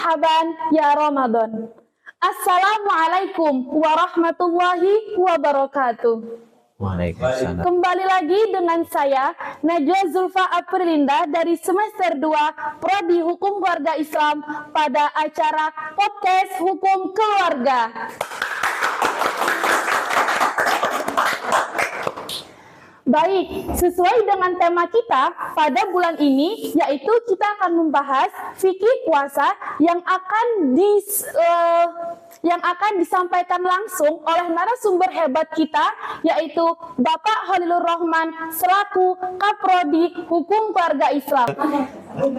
marhaban ya Ramadan. Assalamualaikum warahmatullahi wabarakatuh. Waalaikumsalam. Kembali lagi dengan saya Najwa Zulfa Aprilinda dari semester 2 Prodi Hukum Keluarga Islam pada acara Podcast Hukum Keluarga. Baik, sesuai dengan tema kita pada bulan ini, yaitu kita akan membahas fikih puasa yang akan disampaikan langsung oleh narasumber hebat kita, yaitu Bapak Khalilur Rahman selaku Kaprodi Hukum Keluarga Islam.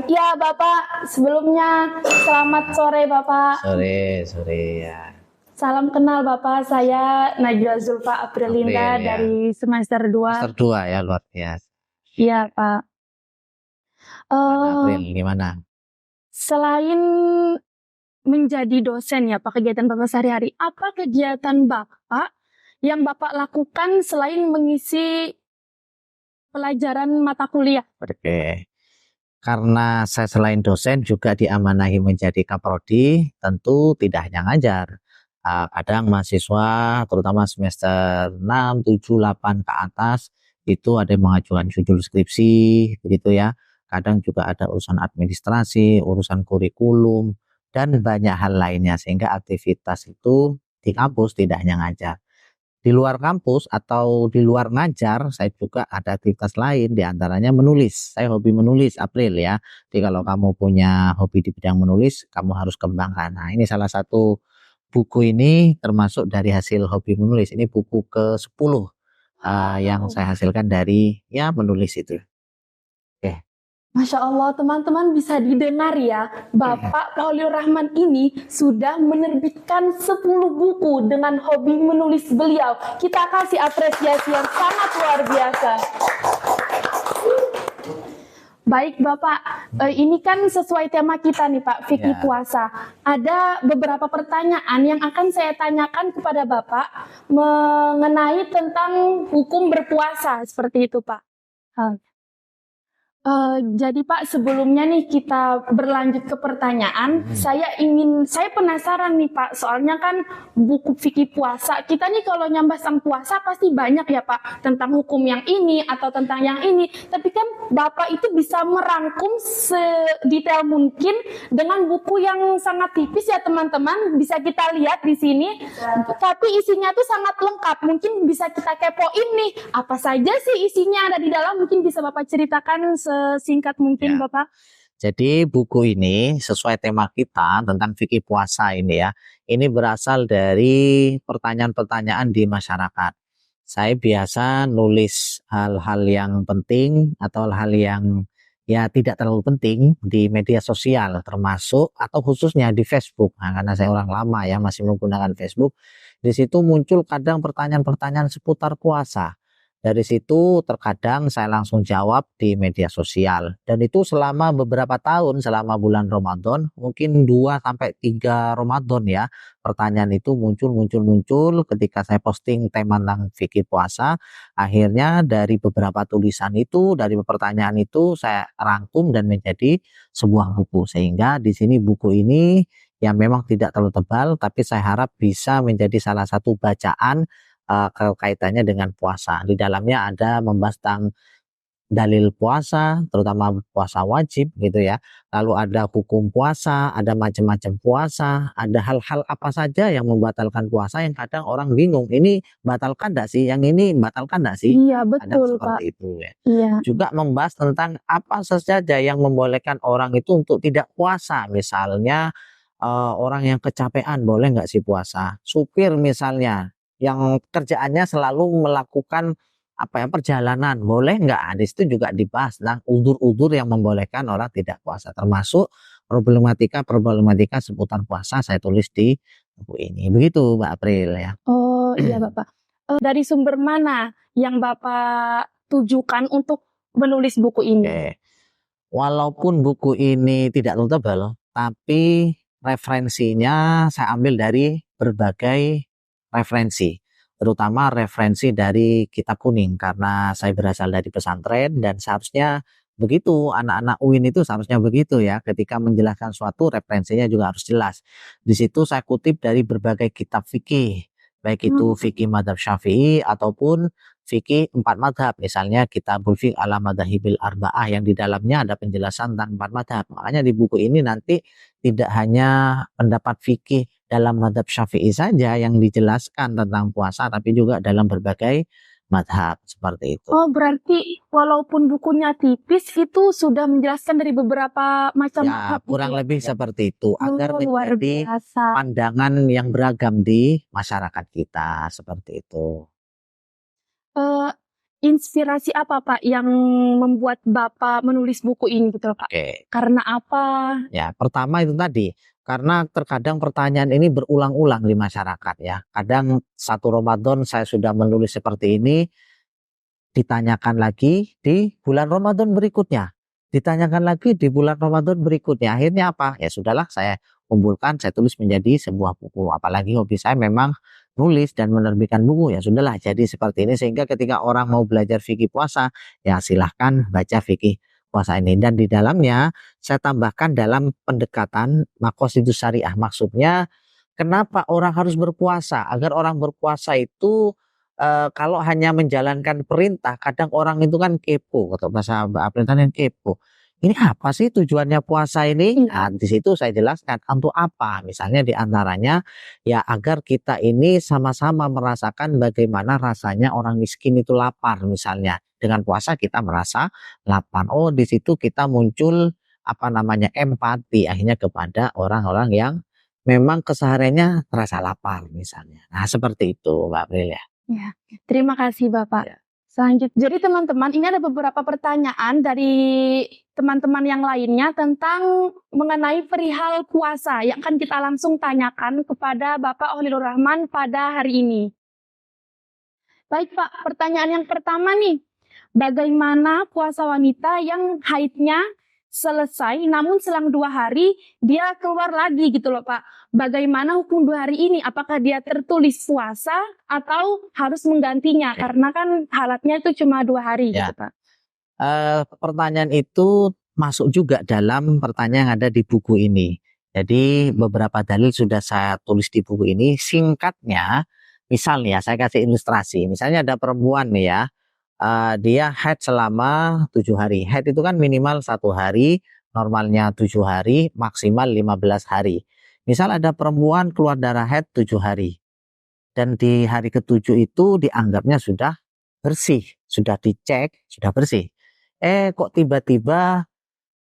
Ya Bapak, sebelumnya selamat sore Bapak. Sore ya. Salam kenal Bapak, saya Najwa Zulfa Aprilinda April, ya. dari semester 2. Semester 2 ya, luar biasa. Iya Pak. April gimana? Selain menjadi dosen ya Pak, kegiatan Bapak sehari-hari, apa kegiatan Bapak yang Bapak lakukan selain mengisi pelajaran mata kuliah? Oke. Karena saya selain dosen juga diamanahi menjadi kaprodi, tentu tidak hanya ngajar. Kadang mahasiswa terutama semester 6, 7, 8 ke atas itu ada yang mengajukan judul skripsi begitu ya. Kadang juga ada urusan administrasi, urusan kurikulum dan banyak hal lainnya, sehingga aktivitas itu di kampus tidak hanya ngajar. Di luar kampus atau di luar ngajar saya juga ada aktivitas lain, diantaranya menulis. Saya hobi menulis, April ya. Jadi kalau kamu punya hobi di bidang menulis, kamu harus kembangkan. Nah, ini salah satu buku ini termasuk dari hasil hobi menulis. Ini buku ke-10 yang saya hasilkan dari ya menulis itu. Oke. Masya Allah, teman-teman bisa didengar ya, Bapak Khalilur Rahman ini sudah menerbitkan 10 buku dengan hobi menulis beliau. Kita kasih apresiasi yang sangat luar biasa. Baik Bapak, ini kan sesuai tema kita nih Pak, fikih puasa. Ada beberapa pertanyaan yang akan saya tanyakan kepada Bapak mengenai tentang hukum berpuasa, seperti itu Pak. Jadi Pak, sebelumnya nih kita berlanjut ke pertanyaan. Saya penasaran nih Pak, soalnya kan buku fikih puasa kita nih kalau nyambas sang puasa pasti banyak ya Pak, tentang hukum yang ini atau tentang yang ini. Tapi kan Bapak itu bisa merangkum sedetail mungkin dengan buku yang sangat tipis ya teman-teman, bisa kita lihat di sini. Tapi isinya tuh sangat lengkap, mungkin bisa kita kepoin nih, apa saja sih isinya ada di dalam, mungkin bisa Bapak ceritakan singkat mungkin ya. Bapak. Jadi buku ini sesuai tema kita tentang fikih puasa ini ya. Ini berasal dari pertanyaan-pertanyaan di masyarakat. Saya biasa nulis hal-hal yang penting atau hal-hal yang ya tidak terlalu penting di media sosial, termasuk atau khususnya di Facebook. Nah, karena saya orang lama ya masih menggunakan Facebook. Di situ muncul kadang pertanyaan-pertanyaan seputar puasa. Dari situ terkadang saya langsung jawab di media sosial, dan itu selama beberapa tahun, selama bulan Ramadan, mungkin 2-3 Ramadan ya, pertanyaan itu muncul ketika saya posting tema tentang fikih puasa. Akhirnya dari beberapa tulisan itu, dari pertanyaan itu saya rangkum dan menjadi sebuah buku, sehingga di sini buku ini yang memang tidak terlalu tebal, tapi saya harap bisa menjadi salah satu bacaan kaitannya dengan puasa. Di dalamnya ada membahas tentang dalil puasa, terutama puasa wajib gitu ya. Lalu ada hukum puasa, ada macam-macam puasa, ada hal-hal apa saja yang membatalkan puasa yang kadang orang bingung. Ini batalkan enggak sih? Yang ini batalkan enggak sih? Iya, betul seperti Pak. itu ya. Iya. Juga membahas tentang apa saja yang membolehkan orang itu untuk tidak puasa. Misalnya orang yang kecapean boleh nggak sih puasa? Supir misalnya yang kerjaannya selalu melakukan perjalanan, boleh nggak? Di situ juga dibahas tentang udzur-udzur yang membolehkan orang tidak puasa, termasuk problematika seputar puasa saya tulis di buku ini. Begitu Mbak April ya. Oh iya Bapak. Dari sumber mana yang Bapak tujukan untuk menulis buku ini? Oke. Walaupun buku ini tidak terlalu tebal, tapi referensinya saya ambil dari berbagai referensi, terutama referensi dari Kitab Kuning, karena saya berasal dari pesantren dan seharusnya Begitu anak-anak UIN itu seharusnya begitu ya. Ketika menjelaskan suatu referensinya juga harus jelas. Di situ saya kutip dari berbagai kitab fikih, baik itu fikih madhab Syafi'i ataupun fikih empat madhab. Misalnya Kitabul Fiqh ala Madhahibil Arba'ah yang di dalamnya ada penjelasan tentang empat madhab. Makanya di buku ini nanti tidak hanya pendapat fikih dalam madhab Syafi'i saja yang dijelaskan tentang puasa, tapi juga dalam berbagai madhab seperti itu. Oh, berarti walaupun bukunya tipis itu sudah menjelaskan dari beberapa macam Ya, madhab gitu kurang ya? lebih seperti itu agar Luar menjadi biasa. pandangan yang beragam di masyarakat kita seperti itu. Eh, inspirasi apa Pak yang membuat Bapak menulis buku ini gitu loh Pak? Oke, Karena apa? ya pertama itu tadi karena terkadang pertanyaan ini berulang-ulang di masyarakat ya. Kadang satu Ramadan saya sudah menulis seperti ini, ditanyakan lagi di bulan Ramadan berikutnya. Ditanyakan lagi di bulan Ramadan berikutnya. Akhirnya apa? Ya sudahlah saya kumpulkan, saya tulis menjadi sebuah buku. Apalagi hobi saya memang nulis dan menerbitkan buku. Ya sudahlah jadi seperti ini. Sehingga ketika orang mau belajar fikih puasa, ya silahkan baca fikih puasa ini. Dan di dalamnya saya tambahkan dalam pendekatan maqasidus syariah. Maksudnya kenapa orang harus berpuasa? Agar orang berpuasa itu kalau hanya menjalankan perintah, kadang orang itu kan kepo, atau bahasa Aprentan yang kepo. Ini apa sih tujuannya puasa ini? Nah, di situ saya jelaskan untuk apa. Misalnya di antaranya ya agar kita ini sama-sama merasakan bagaimana rasanya orang miskin itu lapar misalnya. Dengan puasa kita merasa lapar. Oh, di situ kita muncul apa namanya empati akhirnya kepada orang-orang yang memang kesehariannya terasa lapar misalnya. Nah, seperti itu Mbak April ya. Ya, terima kasih Bapak. Ya. Selanjutnya, jadi teman-teman, ini ada beberapa pertanyaan dari teman-teman yang lainnya tentang mengenai perihal puasa yang akan kita langsung tanyakan kepada Bapak Holilur Rahman pada hari ini. Baik Pak, pertanyaan yang pertama nih, bagaimana puasa wanita yang haidnya selesai namun selang 2 hari dia keluar lagi gitu loh Pak. Bagaimana hukum 2 hari ini? Apakah dia tertulis puasa atau harus menggantinya? Karena kan halatnya itu cuma 2 hari Ya. gitu Pak. Pertanyaan itu masuk juga dalam pertanyaan yang ada di buku ini. Jadi beberapa dalil sudah saya tulis di buku ini. Singkatnya, misalnya saya kasih ilustrasi. Misalnya ada perempuan nih ya, dia haid selama 7 hari. Haid itu kan minimal 1 hari, normalnya 7 hari, maksimal 15 hari. Misal ada perempuan keluar darah haid 7 hari. Dan di hari ke-7 itu dianggapnya sudah bersih, sudah dicek, sudah bersih. Kok tiba-tiba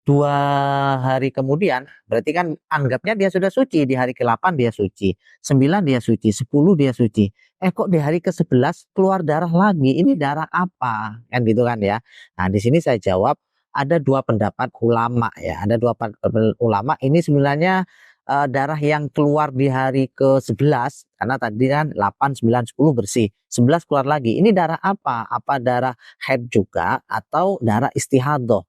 2 hari kemudian, berarti kan anggapnya dia sudah suci, di hari ke-8 dia suci, 9 dia suci, 10 dia suci. Kok di hari ke-11 keluar darah lagi, ini darah apa? Kan gitu kan ya. Nah, di sini saya jawab, ada 2 pendapat ulama ya, ada 2 pendapat ulama, ini sebenarnya darah yang keluar di hari ke-11, karena tadi kan 8, 9, 10 bersih, 11 keluar lagi. Ini darah apa? Apa darah haid juga atau darah istihadah?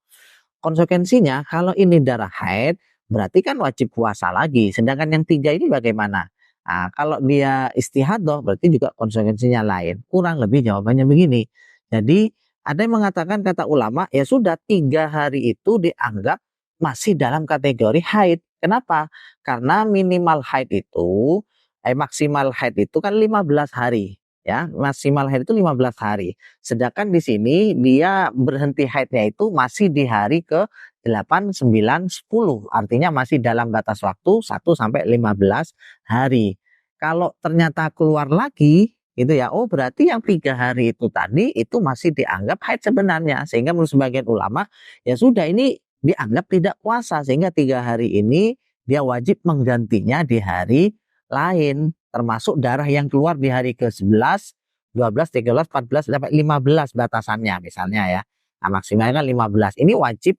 Konsekuensinya kalau ini darah haid berarti kan wajib puasa lagi. Sedangkan yang 3 ini bagaimana? Nah, kalau dia istihadah berarti juga konsekuensinya lain. Kurang lebih jawabannya begini. Jadi ada yang mengatakan kata ulama ya sudah 3 hari itu dianggap masih dalam kategori haid. Kenapa? Karena minimal haid itu maksimal haid itu kan 15 hari. Ya, maksimal haid itu 15 hari. Sedangkan di sini dia berhenti haidnya itu masih di hari ke 8, 9, 10. Artinya masih dalam batas waktu 1 sampai 15 hari. Kalau ternyata keluar lagi gitu ya, oh berarti yang 3 hari itu tadi itu masih dianggap haid sebenarnya. Sehingga menurut sebagian ulama ya sudah ini dianggap tidak puasa. Sehingga 3 hari ini dia wajib menggantinya di hari lain. Termasuk darah yang keluar di hari ke-11, 12, 13, 14, sampai 15 batasannya misalnya ya. Nah, maksimalnya kan 15. Ini wajib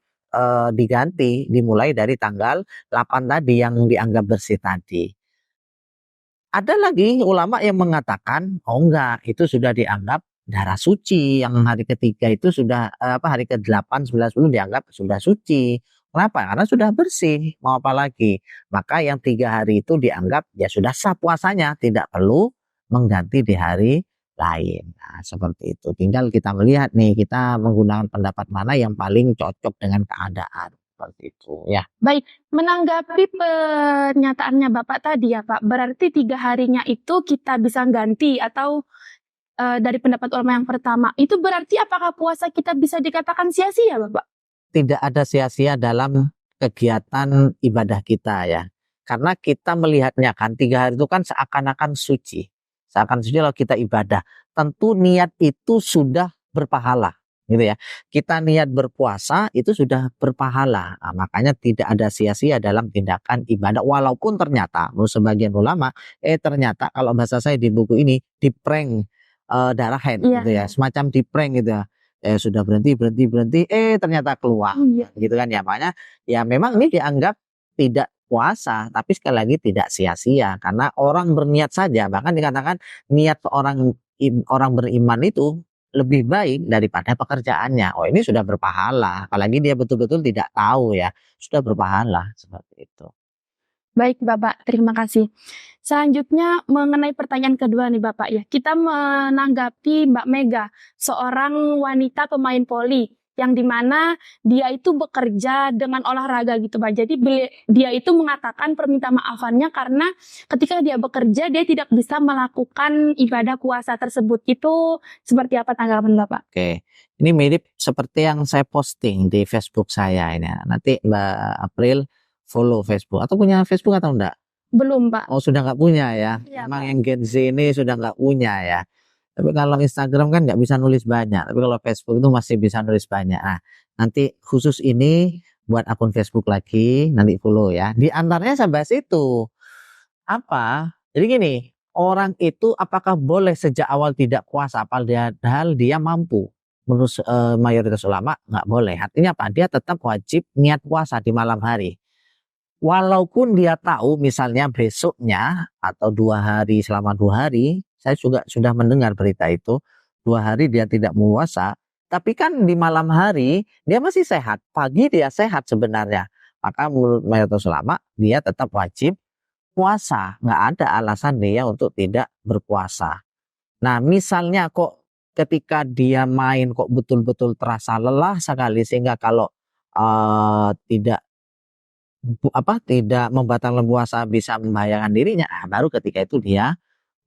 diganti dimulai dari tanggal 8 tadi yang dianggap bersih tadi. Ada lagi ulama yang mengatakan, oh enggak, itu sudah dianggap darah suci. Yang hari ketiga itu sudah hari ke-8, 9, 10 dianggap sudah suci. Kenapa? Karena sudah bersih, mau apa lagi? Maka yang 3 hari itu dianggap ya sudah sah puasanya, tidak perlu mengganti di hari lain. Nah, seperti itu. Tinggal kita melihat nih, kita menggunakan pendapat mana yang paling cocok dengan keadaan. Seperti itu ya. Baik, menanggapi pernyataannya Bapak tadi ya Pak, berarti 3 harinya itu kita bisa ganti atau dari pendapat ulama yang pertama, itu berarti apakah puasa kita bisa dikatakan sia-sia Bapak? Tidak ada sia-sia dalam kegiatan ibadah kita ya. Karena kita melihatnya kan 3 hari itu kan seakan-akan suci. Seakan suci kalau kita ibadah. Tentu niat itu sudah berpahala gitu ya. Kita niat berpuasa itu sudah berpahala. Nah, makanya tidak ada sia-sia dalam tindakan ibadah. Walaupun ternyata menurut sebagian ulama, ternyata kalau bahasa saya di buku ini di-prank darah head gitu ya. Semacam di-prank gitu ya. Sudah berhenti, ternyata keluar gitu kan ya. Makanya ya memang ini dianggap tidak puasa, tapi sekali lagi tidak sia-sia karena orang berniat saja. Bahkan dikatakan niat orang beriman itu lebih baik daripada pekerjaannya. Oh, ini sudah berpahala. Apalagi dia betul-betul tidak tahu ya, sudah berpahala seperti itu. Baik Bapak, terima kasih. Selanjutnya mengenai pertanyaan kedua nih Bapak ya. Kita menanggapi Mbak Mega, seorang wanita pemain voli yang dimana dia itu bekerja dengan olahraga gitu Pak. Jadi dia itu mengatakan perminta maafannya karena ketika dia bekerja dia tidak bisa melakukan ibadah puasa tersebut. Itu seperti apa tanggapan Bapak? Oke, ini mirip seperti yang saya posting di Facebook saya ini. Nanti Mbak April follow Facebook atau punya Facebook atau enggak? Belum Pak. Oh, sudah nggak punya ya? Ya, Memang Pak. yang Gen Z ini sudah nggak punya ya. Tapi kalau Instagram kan nggak bisa nulis banyak. Tapi kalau Facebook itu masih bisa nulis banyak. Nah, nanti khusus ini buat akun Facebook lagi, nanti follow ya. Di antaranya saya bahas itu. Apa? Jadi gini, orang itu apakah boleh sejak awal tidak puasa padahal dia mampu? Menurut mayoritas ulama nggak boleh. Artinya apa? Dia tetap wajib niat puasa di malam hari. Walaupun dia tahu misalnya besoknya atau 2 hari, selama 2 hari, saya juga sudah mendengar berita itu, 2 hari dia tidak puasa, tapi kan di malam hari dia masih sehat, pagi dia sehat sebenarnya. Maka menurut mayoritas ulama dia tetap wajib puasa, nggak ada alasan dia untuk tidak berpuasa. Nah misalnya kok ketika dia main kok betul-betul terasa lelah sekali sehingga kalau tidak membatalkan puasa bisa membahayakan dirinya, baru ketika itu dia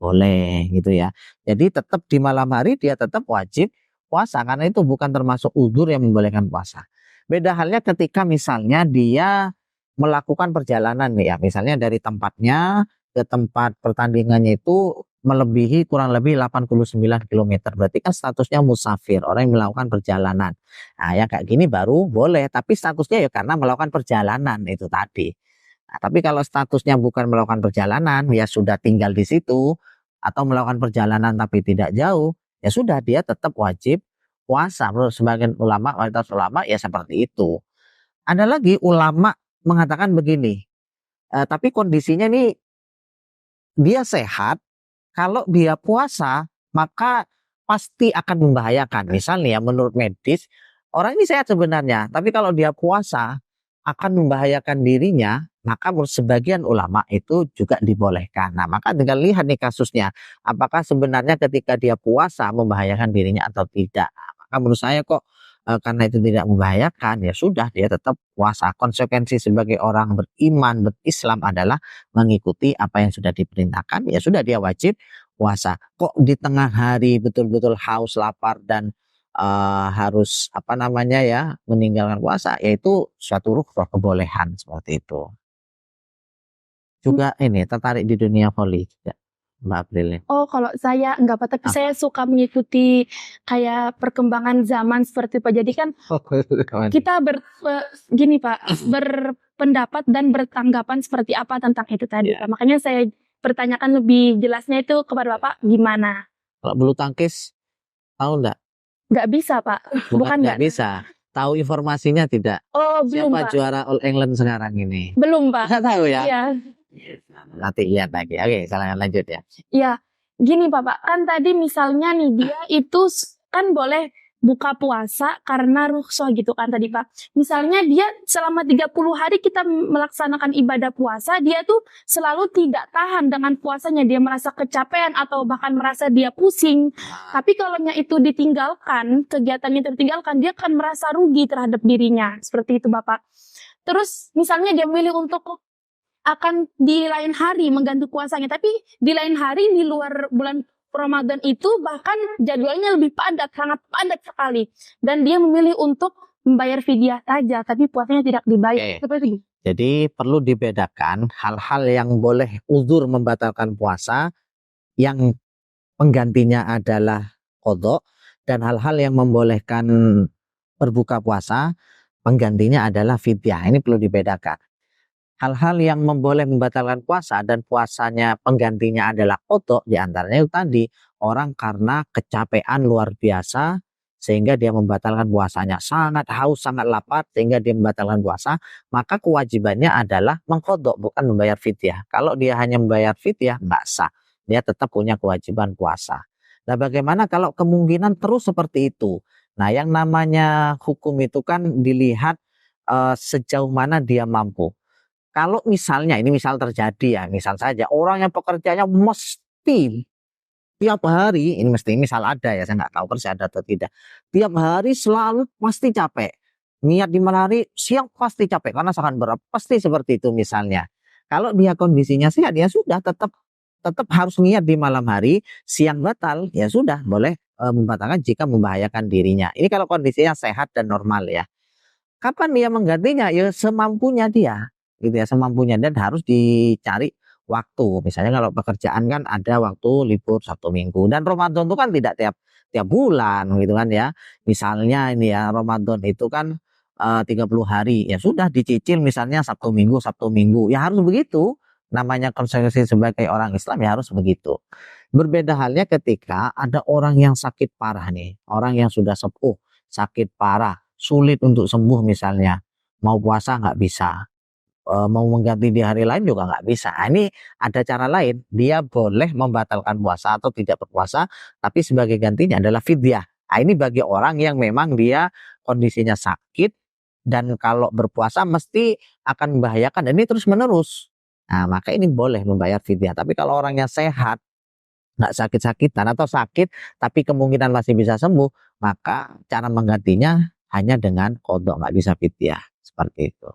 boleh gitu ya. Jadi tetap di malam hari dia tetap wajib puasa karena itu bukan termasuk uzur yang membolehkan puasa. Beda halnya ketika misalnya dia melakukan perjalanan nih ya, misalnya dari tempatnya ke tempat pertandingannya itu melebihi kurang lebih 89 km. Berarti kan statusnya musafir, orang yang melakukan perjalanan. Nah, yang kayak gini baru boleh, tapi statusnya ya karena melakukan perjalanan itu tadi. Nah, tapi kalau statusnya bukan melakukan perjalanan, ya sudah tinggal di situ atau melakukan perjalanan tapi tidak jauh, ya sudah dia tetap wajib puasa. Menurut sebagian ulama, mayoritas ulama ya seperti itu. Ada lagi ulama mengatakan begini, tapi kondisinya nih dia sehat. Kalau dia puasa, maka pasti akan membahayakan. Misalnya menurut medis, orang ini sehat sebenarnya, tapi kalau dia puasa akan membahayakan dirinya, maka menurut sebagian ulama itu juga dibolehkan. Nah, maka tinggal lihat nih kasusnya, apakah sebenarnya ketika dia puasa membahayakan dirinya atau tidak. Maka menurut saya kok karena itu tidak membahayakan, ya sudah dia tetap puasa. Konsekuensi sebagai orang beriman, berislam adalah mengikuti apa yang sudah diperintahkan, ya sudah dia wajib puasa. Kok di tengah hari betul-betul haus, lapar dan harus meninggalkan puasa, yaitu suatu rukhsah kebolehan seperti itu. Juga ini tertarik di dunia voli ya, Mbak April. Oh, kalau saya enggak Pak, tapi saya suka mengikuti kayak perkembangan zaman seperti Pak. Jadi kan kita gini Pak, berpendapat dan bertanggapan seperti apa tentang itu tadi Pak. Makanya saya pertanyakan lebih jelasnya itu kepada Bapak gimana? Kalau bulu tangkis tahu enggak? Nggak bisa Pak, bukan nggak bisa. Tahu informasinya tidak? Oh, belum Siapa Pak. juara All England sekarang ini? Belum Pak. Nggak tahu ya? Iya. Nanti lihat lagi. Oke, silakan lanjut ya. Iya, gini Bapak, kan tadi misalnya nih dia itu kan boleh buka puasa karena rukhsah gitu kan tadi Pak. Misalnya dia selama 30 hari kita melaksanakan ibadah puasa, dia tuh selalu tidak tahan dengan puasanya, dia merasa kecapean atau bahkan merasa dia pusing. Tapi kalau itu ditinggalkan, kegiatannya itu ditinggalkan, dia akan merasa rugi terhadap dirinya. Seperti itu Bapak. Terus misalnya dia milih untuk akan di lain hari mengganti puasanya, tapi di lain hari di luar bulan Ramadan itu bahkan jadwalnya lebih padat, sangat padat sekali. Dan dia memilih untuk membayar fidyah saja, tapi puasanya tidak dibayar. Oke. Seperti itu. Jadi perlu dibedakan hal-hal yang boleh uzur membatalkan puasa, yang penggantinya adalah qadha, dan hal-hal yang membolehkan berbuka puasa, penggantinya adalah fidyah. Ini perlu dibedakan. Hal-hal yang membatalkan puasa dan puasanya penggantinya adalah qadha, diantaranya itu tadi, orang karena kecapean luar biasa sehingga dia membatalkan puasanya, sangat haus, sangat lapar sehingga dia membatalkan puasa, maka kewajibannya adalah mengqadha, bukan membayar fidyah. Kalau dia hanya membayar fidyah nggak sah, dia tetap punya kewajiban puasa. Nah, bagaimana kalau kemungkinan terus seperti itu? Nah, yang namanya hukum itu kan dilihat sejauh mana dia mampu. Kalau misalnya, ini misal terjadi ya, misal saja orang yang pekerjaannya mesti tiap hari, ini mesti misal ada ya, saya nggak tahu persis ada atau tidak. Tiap hari selalu pasti capek. Niat di malam hari, siang pasti capek karena sangat berat. Pasti seperti itu misalnya. Kalau dia kondisinya sehat, ya sudah tetap harus niat di malam hari, siang batal, ya sudah boleh membatalkan jika membahayakan dirinya. Ini kalau kondisinya sehat dan normal ya. Kapan dia menggantinya? Ya semampunya dia, gitu ya, semampunya, dan harus dicari waktu. Misalnya kalau pekerjaan kan ada waktu libur 1 minggu, dan Ramadan itu kan tidak tiap bulan gitu kan ya. Misalnya ini ya, Ramadan itu kan 30 hari, ya sudah dicicil misalnya Sabtu Minggu, ya harus begitu. Namanya konsekuensi sebagai orang Islam ya harus begitu. Berbeda halnya ketika ada orang yang sakit parah nih, orang yang sudah sepuh, sakit parah, sulit untuk sembuh misalnya, mau puasa nggak bisa, mau mengganti di hari lain juga nggak bisa. Nah, ini ada cara lain, dia boleh membatalkan puasa atau tidak berpuasa, tapi sebagai gantinya adalah fidyah. Nah, ini bagi orang yang memang dia kondisinya sakit dan kalau berpuasa mesti akan membahayakan, dan ini terus menerus. Nah, maka ini boleh membayar fidyah. Tapi kalau orangnya sehat, nggak sakit-sakitan atau sakit tapi kemungkinan masih bisa sembuh, maka cara menggantinya hanya dengan qadha, nggak bisa fidyah, seperti itu.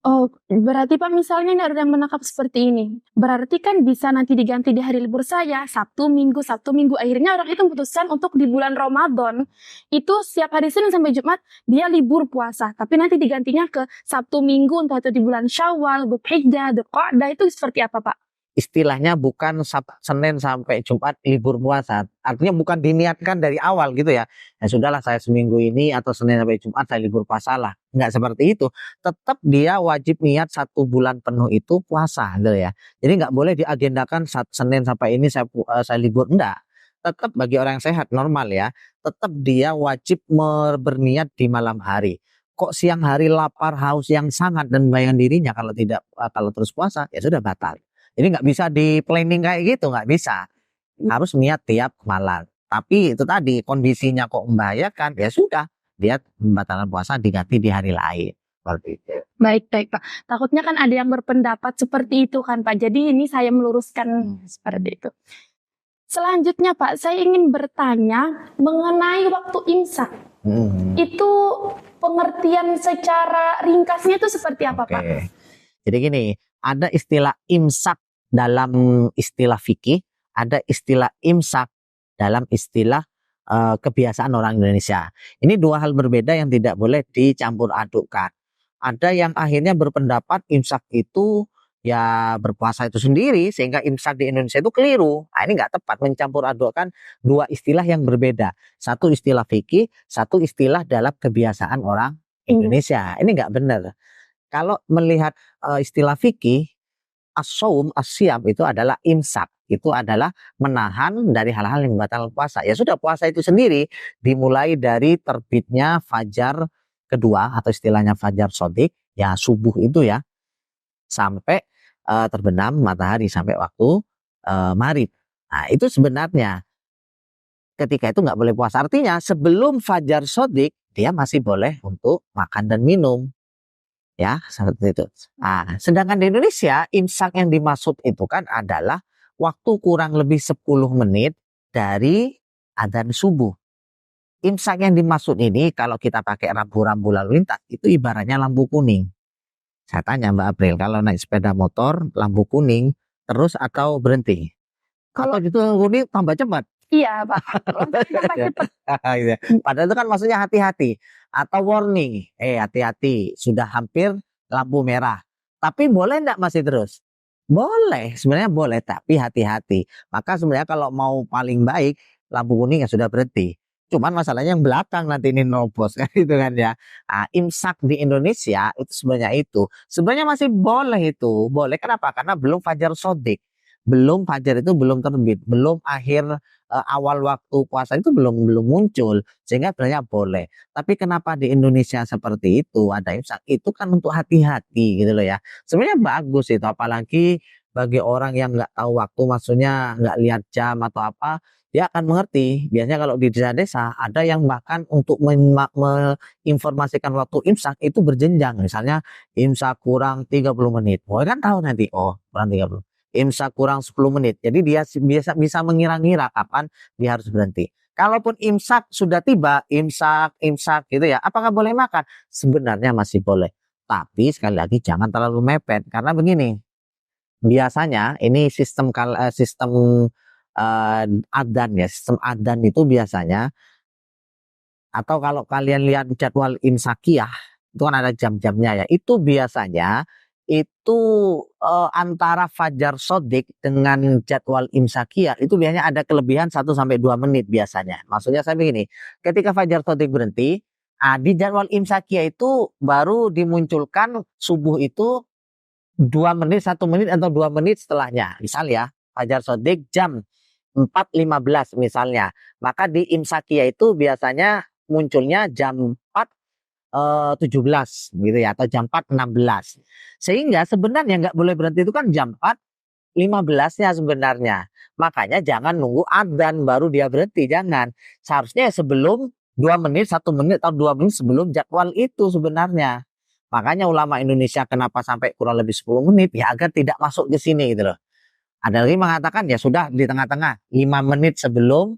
Oh, berarti Pak misalnya ini ada yang menangkap seperti ini. Berarti kan bisa nanti diganti di hari libur saya, Sabtu Minggu. Akhirnya orang itu memutuskan untuk di bulan Ramadan, itu setiap hari Senin sampai Jumat dia libur puasa. Tapi nanti digantinya ke Sabtu Minggu, entah itu di bulan Syawal, Dzulhijjah, Dzulqa'dah, itu seperti apa Pak? Istilahnya bukan Senin sampai Jumat libur puasa, artinya bukan diniatkan dari awal gitu ya. Ya sudahlah, saya seminggu ini atau Senin sampai Jumat saya libur puasa lah, nggak seperti itu. Tetap dia wajib niat 1 bulan penuh itu puasa gitu ya. Jadi nggak boleh diagendakan Senin sampai ini saya libur, enggak. Tetap bagi orang yang sehat normal ya, tetap dia wajib berniat di malam hari. Kok siang hari lapar, haus yang sangat dan membayangkan dirinya kalau terus puasa, ya sudah batal. Jadi nggak bisa di planning kayak gitu, nggak bisa. Harus niat tiap malam. Tapi itu tadi, kondisinya kok membahayakan, ya sudah, dia membatalkan puasa diganti di hari lain. Seperti itu. Baik Pak. Takutnya kan ada yang berpendapat seperti itu kan Pak. Jadi ini saya meluruskan seperti itu. Selanjutnya Pak, saya ingin bertanya mengenai waktu imsak. Itu pengertian secara ringkasnya itu seperti apa Pak? Jadi gini, ada istilah imsak dalam istilah fikih, ada istilah imsak dalam istilah kebiasaan orang Indonesia. Ini dua hal berbeda yang tidak boleh dicampur adukkan. Ada yang akhirnya berpendapat imsak itu ya berpuasa itu sendiri, sehingga imsak di Indonesia itu keliru. Nah, ini nggak tepat mencampur adukkan dua istilah yang berbeda. Satu istilah fikih, satu istilah dalam kebiasaan orang Indonesia. Ini nggak benar. Kalau melihat istilah fikih, as-shaum, as-siyam itu adalah imsak. Itu adalah menahan dari hal-hal yang membatalkan puasa. Ya sudah, puasa itu sendiri dimulai dari terbitnya fajar kedua atau istilahnya fajar sodik, ya subuh itu ya, sampai terbenam matahari, sampai waktu maghrib. Nah, itu sebenarnya ketika itu nggak boleh puasa. Artinya sebelum fajar sodik dia masih boleh untuk makan dan minum. Ya, seperti itu. Nah, sedangkan di Indonesia imsak yang dimaksud itu kan adalah waktu kurang lebih 10 menit dari adzan subuh. Imsak yang dimaksud ini kalau kita pakai rambu-rambu lalu lintas itu ibaratnya lampu kuning. Saya tanya Mbak April, kalau naik sepeda motor lampu kuning terus atau berhenti? Kalau Atau itu kuning tambah cepat? iya Pak, loncatnya tambah cepat. Gitu ya. Padahal itu kan maksudnya hati-hati atau warning, hati-hati sudah hampir lampu merah. Tapi boleh enggak masih terus? Boleh, sebenarnya boleh tapi hati-hati. Maka sebenarnya kalau mau paling baik lampu kuning ya sudah berhenti. Cuman masalahnya yang belakang nanti ini nerobos kan gitu kan ya. Nah, imsak di Indonesia itu sebenarnya sebenarnya masih boleh itu. Boleh kenapa? Karena belum fajar sodik. Belum fajar itu belum terbit, belum akhir awal waktu puasa itu belum muncul sehingga sebenarnya boleh. Tapi kenapa di Indonesia seperti itu ada imsak itu kan untuk hati-hati gitu loh ya. Sebenarnya bagus itu apalagi bagi orang yang nggak tahu waktu maksudnya nggak lihat jam atau apa dia akan mengerti. Biasanya kalau di desa-desa ada yang bahkan untuk menginformasikan waktu imsak itu berjenjang. Misalnya imsak kurang 30 menit. Oh kan tahu nanti oh kurang 30 imsak kurang 10 menit. Jadi dia bisa mengira-ngira kapan dia harus berhenti. Kalaupun imsak sudah tiba, imsak gitu ya, apakah boleh makan? Sebenarnya masih boleh. Tapi sekali lagi jangan terlalu mepet karena begini. Biasanya ini sistem adzan ya, sistem adzan itu biasanya atau kalau kalian lihat jadwal imsakiyah itu kan ada jam-jamnya ya. Itu biasanya itu antara fajar sodik dengan jadwal imsakiyah itu biasanya ada kelebihan 1 sampai 2 menit biasanya. Maksudnya saya begini, ketika fajar sodik berhenti, di jadwal imsakiyah itu baru dimunculkan subuh itu 2 menit, 1 menit atau 2 menit setelahnya. Misal ya, fajar sodik jam 4.15 misalnya. Maka di imsakiyah itu biasanya munculnya jam 4.17 gitu ya atau jam 4.16. Sehingga sebenarnya nggak boleh berhenti itu kan jam 4.15-nya sebenarnya. Makanya jangan nunggu adzan baru dia berhenti, jangan. Seharusnya sebelum 2 menit, 1 menit atau 2 menit sebelum jadwal itu sebenarnya. Makanya ulama Indonesia kenapa sampai kurang lebih 10 menit ya agar tidak masuk ke sini gitu loh. Ada lagi mengatakan ya sudah di tengah-tengah 5 menit sebelum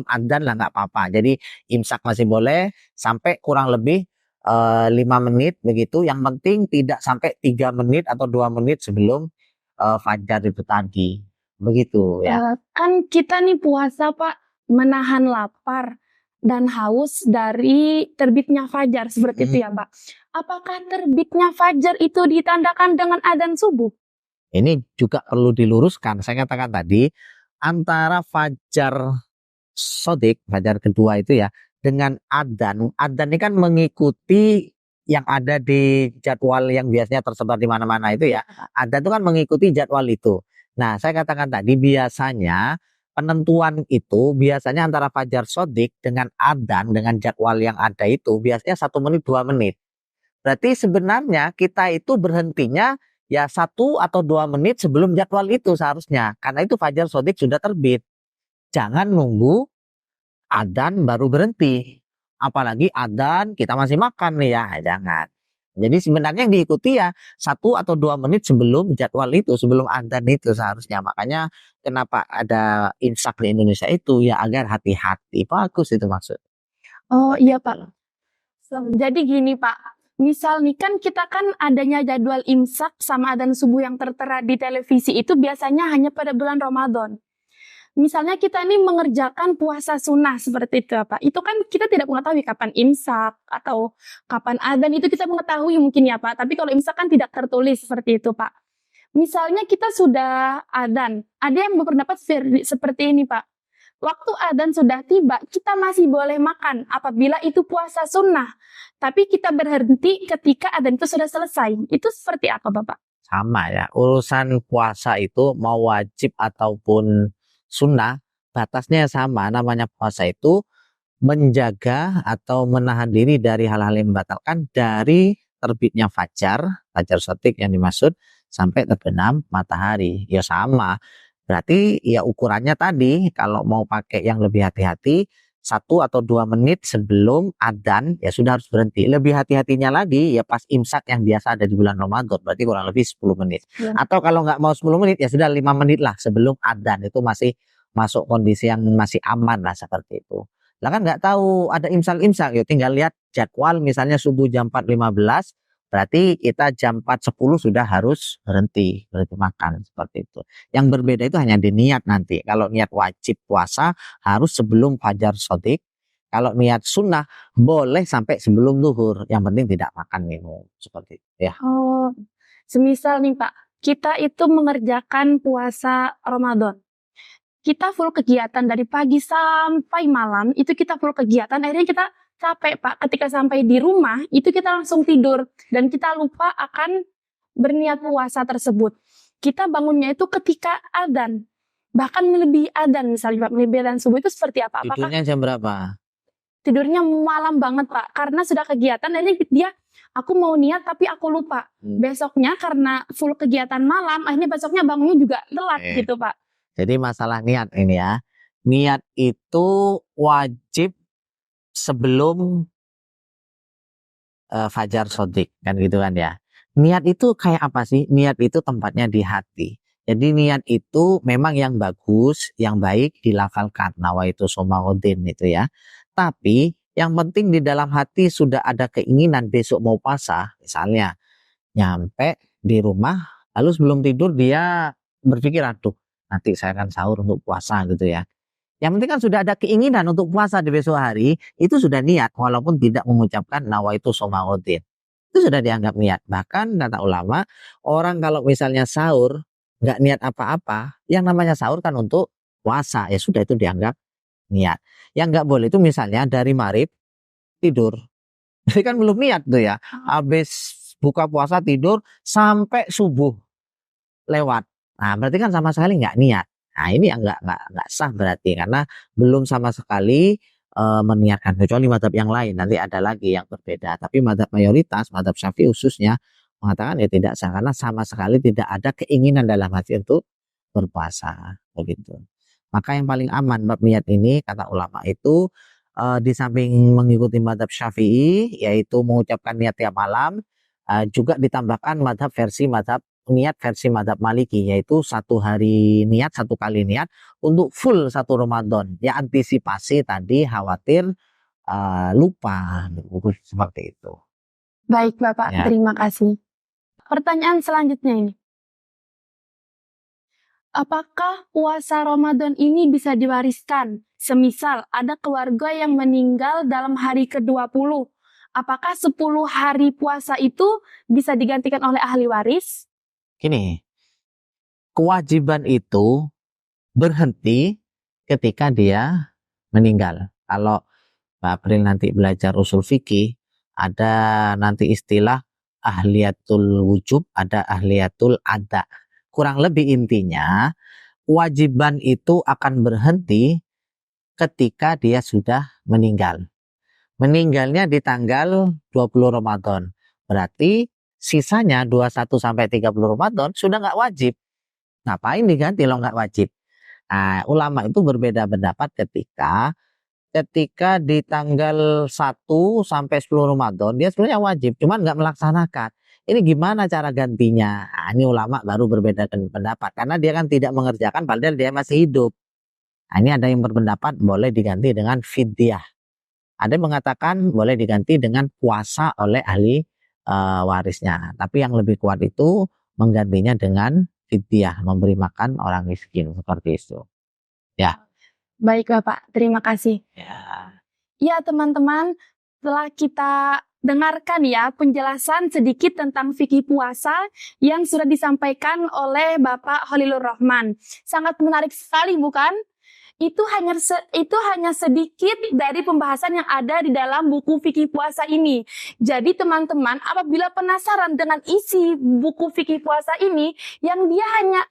adzan lah nggak apa-apa. Jadi imsak masih boleh sampai kurang lebih 5 menit begitu. Yang penting tidak sampai 3 menit atau 2 menit sebelum fajar itu tadi. Begitu ya. Kan kita nih puasa Pak, menahan lapar dan haus dari terbitnya fajar seperti itu ya Pak. Apakah terbitnya fajar itu ditandakan dengan adzan subuh? Ini juga perlu diluruskan. Saya katakan tadi antara fajar sodik, fajar kedua itu ya, dengan adzan. Adzan ini kan mengikuti yang ada di jadwal yang biasanya tersebar di mana-mana itu ya. Adzan itu kan mengikuti jadwal itu. Nah, saya katakan tadi biasanya penentuan itu biasanya antara fajar sodik dengan adzan dengan jadwal yang ada itu biasanya 1 menit 2 menit. Berarti sebenarnya kita itu berhentinya ya 1 atau 2 menit sebelum jadwal itu seharusnya. Karena itu fajar sodik sudah terbit. Jangan nunggu adzan baru berhenti. Apalagi adzan kita masih makan nih ya, jangan. Jadi sebenarnya yang diikuti ya 1 atau 2 menit sebelum jadwal itu, sebelum adzan itu seharusnya. Makanya kenapa ada imsak di Indonesia itu ya agar hati-hati. Bagus itu maksud. Oh iya Pak. Jadi gini Pak, misal nih kan kita kan adanya jadwal imsak sama adzan subuh yang tertera di televisi itu biasanya hanya pada bulan Ramadan. Misalnya kita nih mengerjakan puasa sunnah seperti itu Pak, itu kan kita tidak mengetahui kapan imsak atau kapan adzan itu kita mengetahui mungkin ya Pak, tapi kalau imsak kan tidak tertulis seperti itu Pak. Misalnya kita sudah adzan, ada yang berpendapat seperti ini Pak. Waktu adzan sudah tiba, kita masih boleh makan apabila itu puasa sunnah. Tapi kita berhenti ketika adzan itu sudah selesai. Itu seperti apa Bapak? Sama ya, urusan puasa itu mau wajib ataupun sunnah, batasnya sama. Namanya puasa itu menjaga atau menahan diri dari hal-hal yang membatalkan dari terbitnya fajar sotik yang dimaksud sampai terbenam matahari. Ya sama. Berarti ya ukurannya tadi kalau mau pakai yang lebih hati-hati 1 atau 2 menit sebelum adzan ya sudah harus berhenti. Lebih hati-hatinya lagi ya pas imsak yang biasa ada di bulan Ramadan, berarti kurang lebih 10 menit. Ya. Atau kalau nggak mau 10 menit ya sudah 5 menit lah sebelum adzan, itu masih masuk kondisi yang masih aman lah seperti itu. Lah kan nggak tahu ada imsak-imsak, ya tinggal lihat jadwal misalnya subuh jam 4.15, berarti kita jam 4.10 sudah harus berhenti makan seperti itu. Yang berbeda itu hanya di niat nanti. Kalau niat wajib puasa harus sebelum fajar shodiq. Kalau niat sunnah boleh sampai sebelum zuhur. Yang penting tidak makan minum seperti itu ya. Oh, semisal nih Pak, kita itu mengerjakan puasa Ramadan. Kita full kegiatan dari pagi sampai malam, itu kita full kegiatan, akhirnya kita capek Pak. Ketika sampai di rumah, itu kita langsung tidur. Dan kita lupa akan berniat puasa tersebut. Kita bangunnya itu ketika adzan. Bahkan melebihi adzan misalnya Pak, melebihi adzan subuh itu seperti apa? Tidurnya jam berapa? Tidurnya malam banget Pak. Karena sudah kegiatan, akhirnya dia, aku mau niat tapi aku lupa. Besoknya karena full kegiatan malam, akhirnya besoknya bangunnya juga telat gitu Pak. Jadi masalah niat ini ya. Niat itu wajib sebelum fajar shodiq kan gitu kan ya. Niat itu kayak apa sih? Niat itu tempatnya di hati. Jadi niat itu memang yang bagus, yang baik dilafalkan. Nawaitu somagodin itu ya. Tapi yang penting di dalam hati sudah ada keinginan besok mau puasa. Misalnya nyampe di rumah, lalu sebelum tidur dia berpikir, aduh nanti saya akan sahur untuk puasa gitu ya. Yang penting kan sudah ada keinginan untuk puasa di besok hari, itu sudah niat walaupun tidak mengucapkan nawaitu somagodin. Itu sudah dianggap niat. Bahkan kata ulama, orang kalau misalnya sahur nggak niat apa-apa, yang namanya sahur kan untuk puasa, ya sudah itu dianggap niat. Yang nggak boleh itu misalnya dari maghrib tidur. Jadi kan belum niat tuh ya. Habis buka puasa tidur sampai subuh lewat. Nah, berarti kan sama sekali nggak niat. Nah, ini yang nggak sah berarti karena belum sama sekali meniatkan, kecuali mazhab yang lain. Nanti ada lagi yang berbeda. Tapi mazhab mayoritas, mazhab Syafi'i khususnya mengatakan ya tidak sah karena sama sekali tidak ada keinginan dalam hati untuk berpuasa begitu. Maka yang paling aman bab niat ini kata ulama itu di samping mengikuti mazhab Syafi'i yaitu mengucapkan niat tiap malam, juga ditambahkan niat versi mazhab Maliki, yaitu 1 hari niat, 1 kali niat untuk full 1 Ramadan. Ya antisipasi tadi khawatir lupa seperti itu. Baik Bapak, Ya. terima kasih. Pertanyaan selanjutnya ini. Apakah puasa Ramadan ini bisa diwariskan? Semisal ada keluarga yang meninggal dalam hari ke-20. Apakah 10 hari puasa itu bisa digantikan oleh ahli waris? Gini, kewajiban itu berhenti ketika dia meninggal. Kalau Pak April nanti belajar usul fikih, ada nanti istilah ahliyatul wujub, ada ahliyatul ada. Kurang lebih intinya, kewajiban itu akan berhenti ketika dia sudah meninggal. Meninggalnya di tanggal 20 Ramadan. Berarti sisanya 21 sampai 30 Ramadan sudah nggak wajib. Ngapain diganti kalau nggak wajib? Nah, ulama itu berbeda pendapat ketika di tanggal 1 sampai 10 Ramadan dia sebenarnya wajib, cuman nggak melaksanakan. Ini gimana cara gantinya? Nah, ini ulama baru berbeda pendapat karena dia kan tidak mengerjakan padahal dia masih hidup. Nah, ini ada yang berpendapat boleh diganti dengan fidyah. Ada yang mengatakan boleh diganti dengan puasa oleh ahli warisnya. Tapi yang lebih kuat itu menggantinya dengan fidyah, memberi makan orang miskin seperti itu. Ya. Baik Bapak, terima kasih. Ya. Ya teman-teman, setelah kita dengarkan ya penjelasan sedikit tentang fikih puasa yang sudah disampaikan oleh Bapak Khalilur Rahman. Sangat menarik sekali bukan? Itu hanya sedikit dari pembahasan yang ada di dalam buku fikih puasa ini. Jadi teman-teman, apabila penasaran dengan isi buku fikih puasa ini, yang dia hanya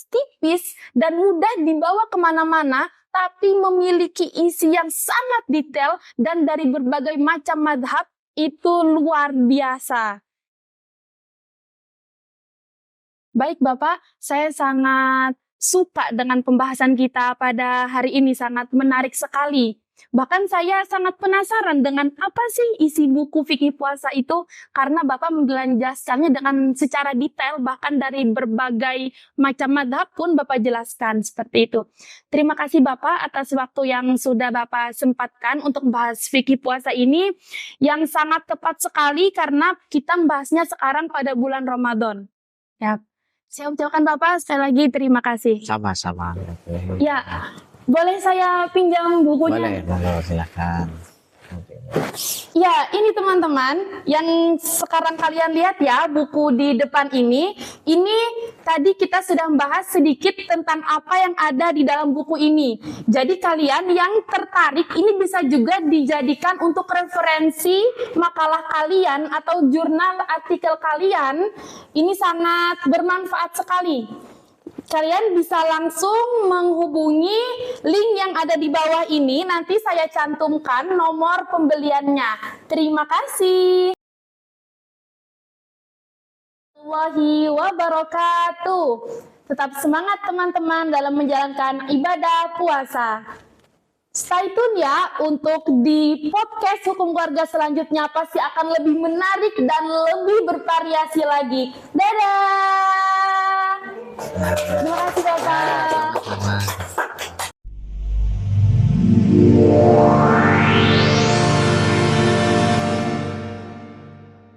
tipis dan mudah dibawa kemana-mana, tapi memiliki isi yang sangat detail dan dari berbagai macam madhab, itu luar biasa. Baik Bapak, saya sangat suka dengan pembahasan kita pada hari ini, sangat menarik sekali. Bahkan saya sangat penasaran dengan apa sih isi buku fikih puasa itu, karena Bapak menjelaskannya dengan secara detail, bahkan dari berbagai macam madhab pun Bapak jelaskan seperti itu. Terima kasih Bapak atas waktu yang sudah Bapak sempatkan untuk membahas fikih puasa ini, yang sangat tepat sekali karena kita membahasnya sekarang pada bulan Ramadan. Ya, saya ucapkan Bapak sekali lagi terima kasih. Sama-sama. Ya, boleh saya pinjam bukunya? Boleh, silakan. Ya, ini teman-teman yang sekarang kalian lihat ya, buku di depan ini tadi kita sudah membahas sedikit tentang apa yang ada di dalam buku ini. Jadi kalian yang tertarik ini bisa juga dijadikan untuk referensi makalah kalian atau jurnal artikel kalian. Ini sangat bermanfaat sekali. Kalian bisa langsung menghubungi link yang ada di bawah ini, nanti saya cantumkan nomor pembeliannya. Terima kasih. Warahmatullahi wabarakatuh. Tetap semangat teman-teman dalam menjalankan ibadah puasa. Stay tune ya untuk di podcast Hukum Keluarga selanjutnya, pasti akan lebih menarik dan lebih bervariasi lagi. Dadah. Terima kasih Bapak.